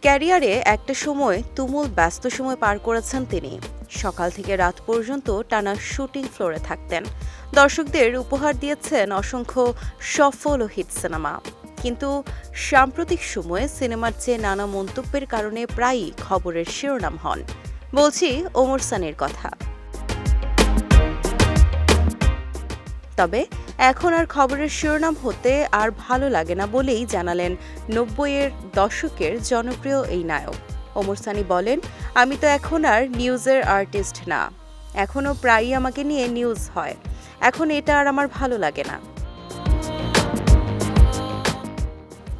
ক্যারিয়ারে একটা সময় তুমুল ব্যস্ত সময় পার করেছেন তিনি। সকাল থেকে রাত পর্যন্ত টানা শুটিং ফ্লোরে থাকতেন। দর্শকদের উপহার দিয়েছেন অসংখ্য সফল ও হিট সিনেমা। কিন্তু সাম্প্রতিক সময়ে সিনেমার চেয়ে নানা মন্তব্যের কারণে প্রায়ই খবরের শিরোনাম হন। বলছি ওমর সানির কথা। তবে এখন আর খবরের শিরোনাম হতে আর ভালো লাগে না বলেই জানালেন ৯০-এর দশকের জনপ্রিয় এই নায়ক। ওমর সানি বলেন, আমি তো এখন আর নিউজের আর্টিস্ট না, এখনও প্রায়ই আমাকে নিয়ে নিউজ হয়, এখন এটা আর আমার ভালো লাগে না।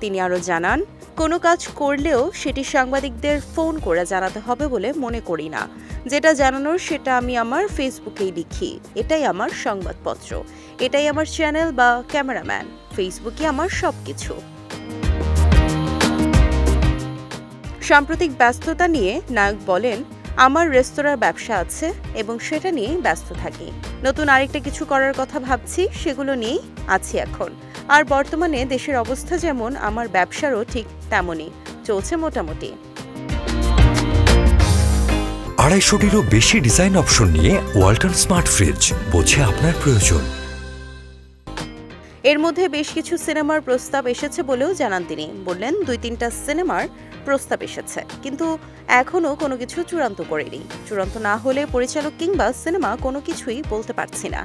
তিনি আরও জানান, কোনো কাজ করলেও সেটি সাংবাদিকদের ফোন করে জানাতে হবে বলে মনে করি না। যেটা জানানোর সেটা আমি আমার ফেসবুকেই লিখি। এটাই আমার সংবাদপত্র, এটাই আমার চ্যানেল বা ক্যামেরাম্যান। ফেসবুকে আমার সবকিছু। সাম্প্রতিক ব্যস্ততা নিয়ে নায়ক বলেন, আমার রেস্তোরাঁর ব্যবসা আছে এবং সেটা নিয়েই ব্যস্ত থাকি। নতুন আরেকটা কিছু করার কথা ভাবছি, সেগুলো নিয়েই আছি এখন। আর বর্তমানে দেশের অবস্থা যেমন, আমার ব্যবসারও ঠিক তেমনই চলছে মোটামুটি। ২৫০টিরও বেশি ডিজাইন অপশন নিয়ে ওয়ালটন স্মার্ট ফ্রিজ, বোঝে আপনার প্রয়োজন। এর মধ্যে বেশ কিছু সিনেমার প্রস্তাব এসেছে বলেও জানান তিনি। বললেন, ২-৩টা সিনেমার প্রস্তাব এসেছে, কিন্তু এখনও কোনো কিছু চূড়ান্ত করেনি। চূড়ান্ত না হলে পরিচালক কিংবা সিনেমা কোনো কিছুই বলতে পারছি না।